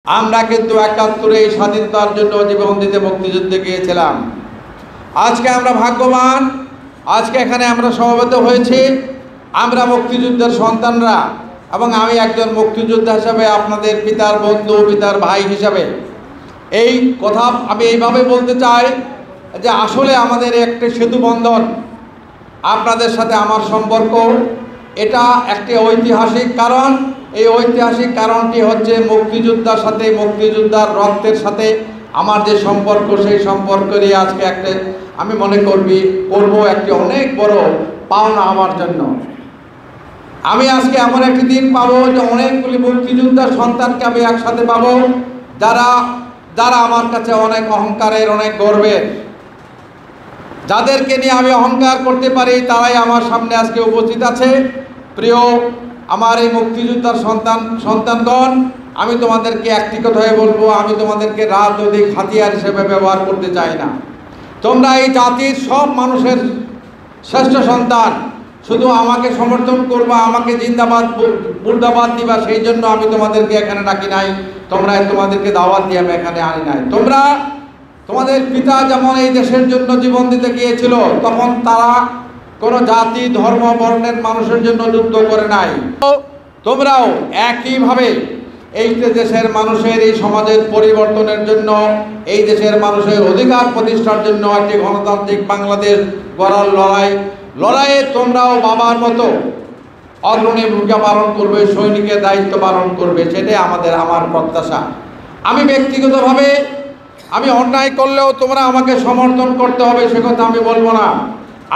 আমরা কিন্তু ৭১ এই স্বাধীনতার জন্য জীবন দিতে মুক্তিযুদ্ধে গিয়েছিলাম। আজকে আমরা ভাগ্যবান, আজকে এখানে আমরা সমবেত হয়েছি। আমরা মুক্তিযুদ্ধের সন্তানরা এবং আমি একজন মুক্তিযোদ্ধা হিসাবে, আপনাদের পিতার বন্ধু, পিতার ভাই হিসাবে এই কথা আমি এইভাবে বলতে চাই যে আসলে আমাদের একটি সেতু বন্ধন, আপনাদের সাথে আমার সম্পর্ক, এটা একটি ঐতিহাসিক কারণ। এই ঐতিহাসিক কারণটি হচ্ছে মুক্তিযোদ্ধার সাথে, মুক্তিযোদ্ধার রক্তের সাথে আমার যে সম্পর্ক, সেই সম্পর্কেরই আজকে একটা আমি মনে করব একটি অনেক বড় পাওনা আমার জন্য। আমি আজকে এমন একটি দিন পাবো যে অনেকগুলি মুক্তিযোদ্ধার সন্তানকে আমি একসাথে পাবো, যারা আমার কাছে অনেক অহংকারের, অনেক গর্বের, যাদেরকে নিয়ে আমি অহংকার করতে পারি, তারাই আমার সামনে আজকে উপস্থিত আছে। প্রিয় আমার এই মুক্তিযোদ্ধার সন্তানগণ, আমি তোমাদেরকে একটি কথাই বলবো, আমি তোমাদেরকে রাজনৈতিক হাতিয়ার হিসেবে ব্যবহার করতে চাই না। তোমরা এই জাতির সব মানুষের শ্রেষ্ঠ সন্তান, শুধু আমাকে সমর্থন করবা, আমাকে জিন্দাবাদ মুর্দাবাদ দিবা, সেই জন্য আমি তোমাদেরকে এখানে ডাকি নাই। তোমাদেরকে দাওয়াত দিয়ে আমি এখানে আনি নাই। তোমাদের পিতা যেমন এই দেশের জন্য জীবন দিতে গিয়েছিল, তখন তারা কোনো জাতি, ধর্ম, বর্ণের মানুষের জন্য যুদ্ধ করে নাই। তোমরাও একইভাবে এই দেশের মানুষের, এই সমাজের পরিবর্তনের জন্য, এই দেশের মানুষের অধিকার প্রতিষ্ঠার জন্য একটি গণতান্ত্রিক বাংলাদেশ গড়ার লড়াইয়ে তোমরাও বাবার মতো অগ্রণী ভূমিকা পালন করবে, সৈনিকের দায়িত্ব পালন করবে, সেটাই আমার প্রত্যাশা। আমি ব্যক্তিগতভাবে আমি অন্যায় করলেও তোমরা আমাকে সমর্থন করতে হবে, সে কথা আমি বলবো না।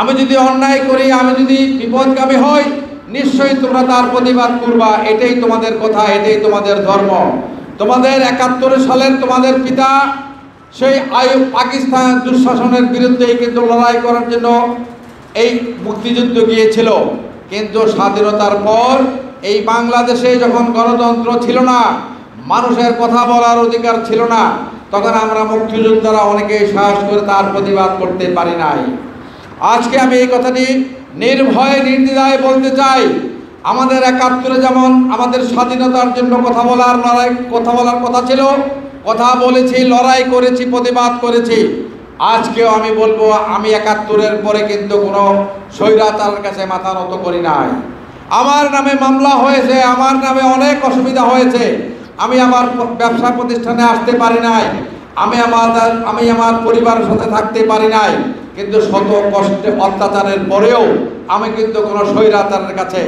আমি যদি অন্যায় করি, আমি যদি বিপদগামী হই, নিশ্চয়ই তোমরা তার প্রতিবাদ করবা। এটাই তোমাদের কথা, এটাই তোমাদের ধর্ম। তোমাদের ৭১ সালের তোমাদের পিতা সেই পাকিস্তান দুঃশাসনের বিরুদ্ধেই কিন্তু লড়াই করার জন্য এই মুক্তিযুদ্ধ গিয়েছিল। কিন্তু স্বাধীনতার পর এই বাংলাদেশে যখন গণতন্ত্র ছিল না, মানুষের কথা বলার অধিকার ছিল না, তখন আমরা মুক্তিযোদ্ধারা অনেকেই সাহস করে তার প্রতিবাদ করতে পারি নাই। আজকে আমি এই কথাটি নির্ভয়ে, নির্দ্বিধায় বলতে চাই। আমাদের ৭১ যেমন আমাদের স্বাধীনতার জন্য কথা বলার কথা ছিল, কথা বলেছি, লড়াই করেছি, প্রতিবাদ করেছি। আজকেও আমি বলবো, আমি ৭১ পরে কিন্তু কোনো স্বৈরাচারের কাছে মাথা নত করি নাই। আমার নামে মামলা হয়েছে, আমার নামে অনেক অসুবিধা হয়েছে। আমি আমার ব্যবসা প্রতিষ্ঠানে আসতে পারি নাই, আমি আমার পরিবারের সাথে থাকতে পারি নাই। কিন্তু শত কষ্টে, অত্যাচারের পরেও আমি কিন্তু কোনো স্বৈরাচারের কাছে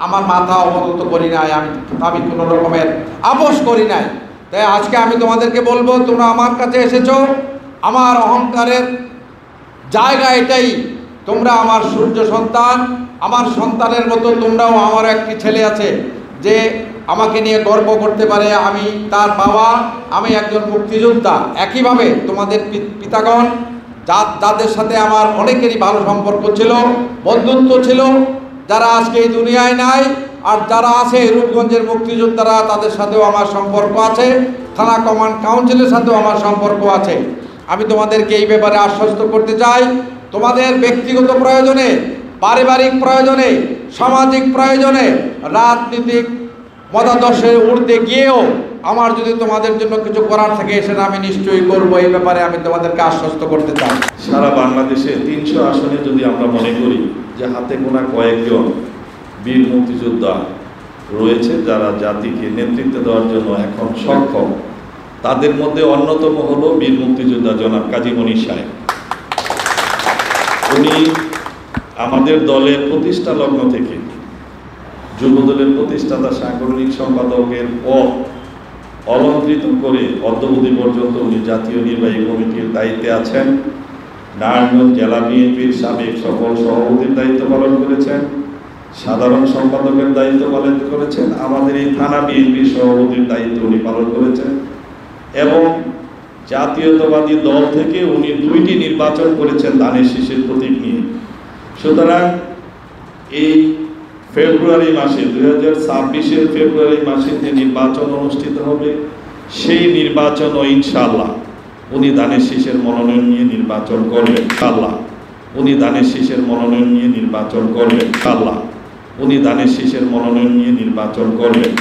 আমার মাথা অবনত করি নাই, আমি কোনো রকমের আপোষ করি নাই। তাই আজকে আমি তোমাদেরকে বলবো, তোমরা আমার কাছে এসেছো, আমার অহংকারের জায়গা এটাই। তোমরা আমার সূর্য সন্তান, আমার সন্তানের মতো তোমরাও। আমার একটি ছেলে আছে যে আমাকে নিয়ে গর্ব করতে পারে, আমি তার বাবা, আমি একজন মুক্তিযোদ্ধা। একইভাবে তোমাদের পিতাগণ, যাদের সাথে আমার অনেকেরই ভালো সম্পর্ক ছিল, বন্ধুত্ব ছিল, যারা আজকে এই দুনিয়ায় নাই, আর যারা আছে রূপগঞ্জের মুক্তিযোদ্ধারা, তাদের সাথেও আমার সম্পর্ক আছে, থানা কমান্ড কাউন্সিলের সাথেও আমার সম্পর্ক আছে। আমি তোমাদেরকে এই ব্যাপারে আশ্বস্ত করতে চাই, তোমাদের ব্যক্তিগত প্রয়োজনে, পারিবারিক প্রয়োজনে, সামাজিক প্রয়োজনে, রাজনীতিক মতাদর্শের ঊর্ধ্বে গিয়েও আমার যদি তোমাদের জন্য কিছু করার থাকে, সেটা আমি নিশ্চয়ই করবো। এই ব্যাপারে আমি তোমাদেরকে আশ্বস্ত করতে চাই। সারা বাংলাদেশে 300 আসনে যদি আমরা মনে করি যে হাতে গোনা কয়েকজন বীর মুক্তিযোদ্ধা রয়েছে যারা জাতিকে নেতৃত্ব দেওয়ার জন্য এখন সক্ষম, তাদের মধ্যে অন্যতম হলো বীর মুক্তিযোদ্ধা জনাব কাজী মনির সাহেব। উনি আমাদের দলের প্রতিষ্ঠা লগ্ন থেকে, যুবদলের প্রতিষ্ঠাতা সাংগঠনিক সম্পাদকের পদ অলঙ্কৃত করে অদ্যাবধি পর্যন্ত উনি জাতীয় নির্বাহী কমিটির দায়িত্বে আছেন। নারায়ণগঞ্জ জেলা বিএনপির সাবেক সকল সভাপতির দায়িত্ব পালন করেছেন, সাধারণ সম্পাদকের দায়িত্ব পালন করেছেন, আমাদের এই থানা বিএনপির সভাপতির দায়িত্ব উনি পালন করেছেন, এবং জাতীয়তাবাদী দল থেকে উনি 2টি নির্বাচন করেছেন ধানের শীষের প্রতীক নিয়ে। সুতরাং এই ফেব্রুয়ারি মাসে, 2026-এর ফেব্রুয়ারি মাসে যে নির্বাচন অনুষ্ঠিত হবে, সেই নির্বাচনও ইনশাআল্লাহ উনি ধানের শীষের মনোনয়ন নিয়ে নির্বাচন করবেন। উনি ধানের শীষের মনোনয়ন নিয়ে নির্বাচন করবেন। উনি ধানের শীষের মনোনয়ন নিয়ে নির্বাচন করবেন।